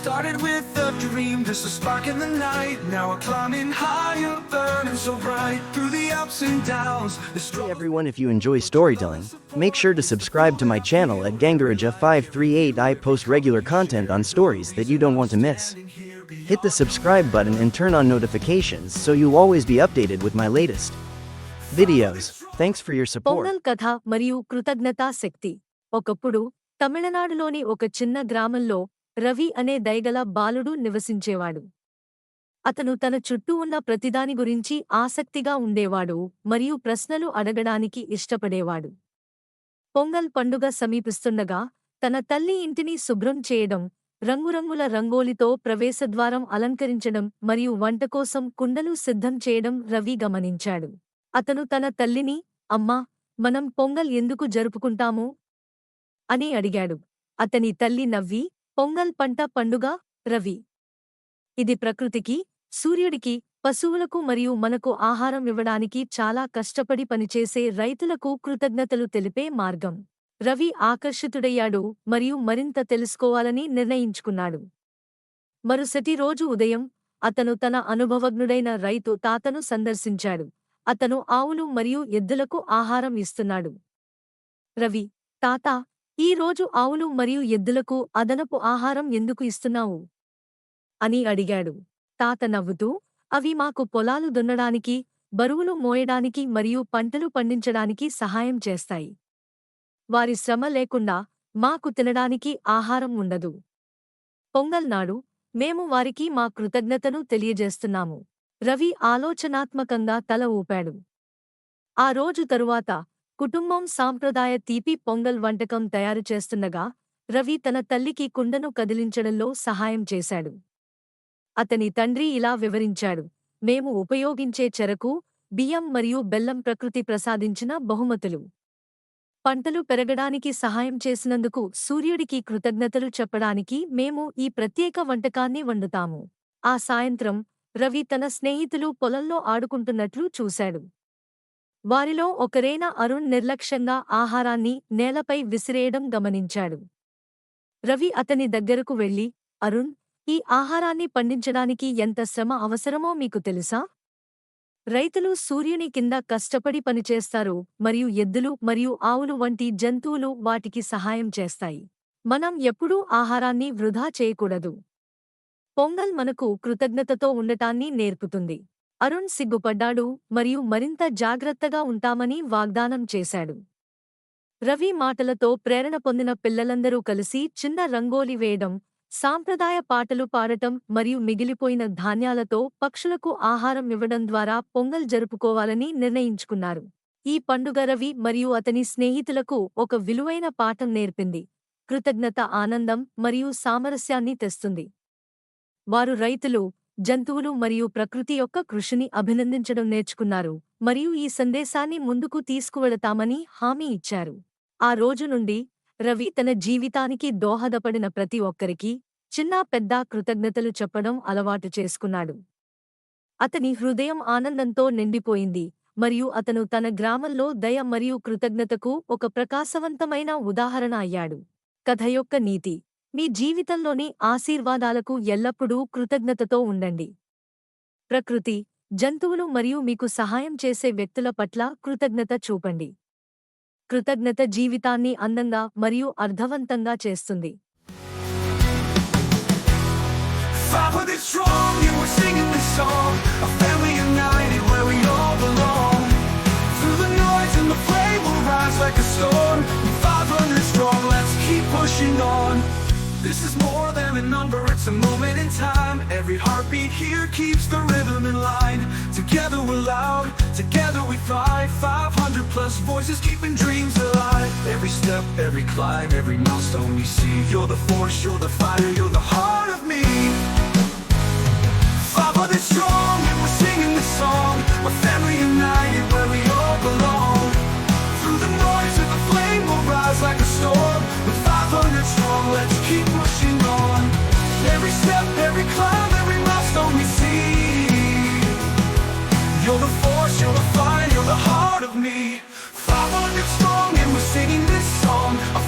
started with a dream, just a spark in the night. Now we're climbing higher, burning so bright. Through the ups and downs, the Hey struggle. everyone, if you enjoy storytelling, make sure to subscribe to my channel at Gangaraja538. I post regular content on stories that you don't want to miss. Hit the subscribe button and turn on notifications so you'll always be updated with my latest videos. Thanks for your support. Pongal కథ మరియు కృతజ్ఞతా శక్తి. ఒకప్పుడు తమిళనాడులోని ఒక చిన్న గ్రామంలో రవి అనే దయగల బాలుడు నివసించేవాడు. అతను తన చుట్టూ ఉన్న ప్రతిదాని గురించి ఆసక్తిగా ఉండేవాడు మరియు ప్రశ్నలు అడగడానికి ఇష్టపడేవాడు. పొంగల్ పండుగ సమీపిస్తుండగా తన తల్లి ఇంటిని శుభ్రం చేయడం, రంగురంగుల రంగోలితో ప్రవేశద్వారం అలంకరించడం మరియు వంట కోసం కుండలు సిద్ధం చేయడం రవి గమనించాడు. అతను తన తల్లిని, అమ్మా, మనం పొంగల్ ఎందుకు జరుపుకుంటాము అని అడిగాడు. అతని తల్లి నవ్వి, పొంగల్ పంట పండుగ, రవి. ఇది ప్రకృతికి, సూర్యుడికి, పశువులకు మరియు మనకు ఆహారం ఇవ్వడానికి చాలా కష్టపడి పనిచేసే రైతులకు కృతజ్ఞతలు తెలిపే మార్గం. రవి ఆకర్షితుడయ్యాడు మరియు మరింత తెలుసుకోవాలని నిర్ణయించుకున్నాడు. మరుసటి రోజు ఉదయం అతను తన అనుభవజ్ఞుడైన రైతు తాతను సందర్శించాడు. అతను ఆవులు మరియు ఎద్దులకు ఆహారం ఇస్తున్నాడు. రవి, తాతా, ఈ రోజు ఆవులు మరియు ఎద్దులకు అదనపు ఆహారం ఎందుకు ఇస్తున్నావు అని అడిగాడు. తాత నవ్వుతూ, అవి మాకు పొలాలు దున్నడానికి, బరువులు మోయడానికి మరియు పంటలు పండించడానికి సహాయం చేస్తాయి. వారి శ్రమ లేకుండా మాకు తినడానికి ఆహారం ఉండదు. పొంగల్ నాడు మేము వారికి మా కృతజ్ఞతను తెలియజేస్తున్నాము. రవి ఆలోచనాత్మకంగా తల ఊపాడు. ఆ రోజు తరువాత కుటుంబం సాంప్రదాయ తీపి పొంగల్ వంటకం తయారు చేస్తుండగా రవి తన తల్లికి కుండను కదిలించడంలో సహాయం చేశాడు. అతని తండ్రి ఇలా వివరించాడు, మేము ఉపయోగించే చెరకు, బియ్యం మరియు బెల్లం ప్రకృతి ప్రసాదించిన బహుమతులు. పంటలు పెరగడానికి సహాయం చేసినందుకు సూర్యుడికి కృతజ్ఞతలు చెప్పడానికి మేము ఈ ప్రత్యేక వంటకాన్ని వండుతాము. ఆ సాయంత్రం రవి తన స్నేహితులు పొలంలో ఆడుకుంటున్నట్లు చూశాడు. వారిలో ఒకరైన అరుణ్ నిర్లక్ష్యంగా ఆహారాన్ని నేలపై విసిరేయడం గమనించాడు. రవి అతని దగ్గరకు వెళ్లి, అరుణ్, ఈ ఆహారాన్ని పండించడానికి ఎంత శ్రమ అవసరమో మీకు తెలుసా? రైతులు సూర్యుని కింద కష్టపడి పనిచేస్తారు మరియు ఎద్దులు మరియు ఆవులు వంటి జంతువులు వాటికి సహాయం చేస్తాయి. మనం ఎప్పుడూ ఆహారాన్ని వృధా చేయకూడదు. పొంగల్ మనకు కృతజ్ఞతతో ఉండటాన్ని నేర్పుతుంది. అరుణ్ సిగ్గుపడ్డాడు మరియు మరింత జాగ్రత్తగా ఉంటామని వాగ్దానం చేశాడు. రవి మాటలతో ప్రేరణ పొందిన పిల్లలందరూ కలిసి చిన్న రంగోలి వేయడం, సాంప్రదాయ పాటలు పాడటం మరియు మిగిలిపోయిన ధాన్యాలతో పక్షులకు ఆహారం ఇవ్వడం ద్వారా పొంగల్ జరుపుకోవాలని నిర్ణయించుకున్నారు. ఈ పండుగ రవి మరియు అతని స్నేహితులకు ఒక విలువైన పాఠం నేర్పింది. కృతజ్ఞత ఆనందం మరియు సామరస్యాన్ని తెస్తుంది. వారు రైతులు, జంతువులు మరియు ప్రకృతి యొక్క కృషిని అభినందించడం నేర్చుకున్నారు మరియు ఈ సందేశాన్ని ముందుకు తీసుకువెళతామని హామీ ఇచ్చారు. ఆ రోజు నుండి రవి తన జీవితానికి దోహదపడిన ప్రతి ఒక్కరికి చిన్నా పెద్దా కృతజ్ఞతలు చెప్పడం అలవాటు చేసుకున్నాడు. అతని హృదయం ఆనందంతో నిండిపోయింది మరియు అతను తన గ్రామంలో దయ మరియు కృతజ్ఞతకు ఒక ప్రకాశవంతమైన ఉదాహరణ అయ్యాడు. కథ యొక్క నీతి: మీ జీవితంలోని ఆశీర్వాదాలకు ఎల్లప్పుడూ కృతజ్ఞతతో ఉండండి. ప్రకృతి, జంతువులు మరియు మీకు సహాయం చేసే వ్యక్తుల పట్ల కృతజ్ఞత చూపండి. కృతజ్ఞత జీవితాన్ని అందంగా మరియు అర్థవంతంగా చేస్తుంది. Father strong, you were singing this song, a family united where we all belong. Through the noise and the flame will rise like a storm. 500 strong, let's keep pushing on. This is more than a number, it's a moment in time. Every heartbeat here keeps the rhythm in line. Together we're loud, together we fly. 500 plus voices keeping dreams alive. Every step, every climb, every milestone we see. You're the force, you're the fire, you're the heart of me. 500 strong and we're singing this song. We're family united where we all belong. Through the noise of the flame will rise like a storm. With 500 strong, let's keep pushing on. Every step, every climb, every milestone we see. You're the force, you're the fire, you're the heart of me. 500 strong and we're singing this song. A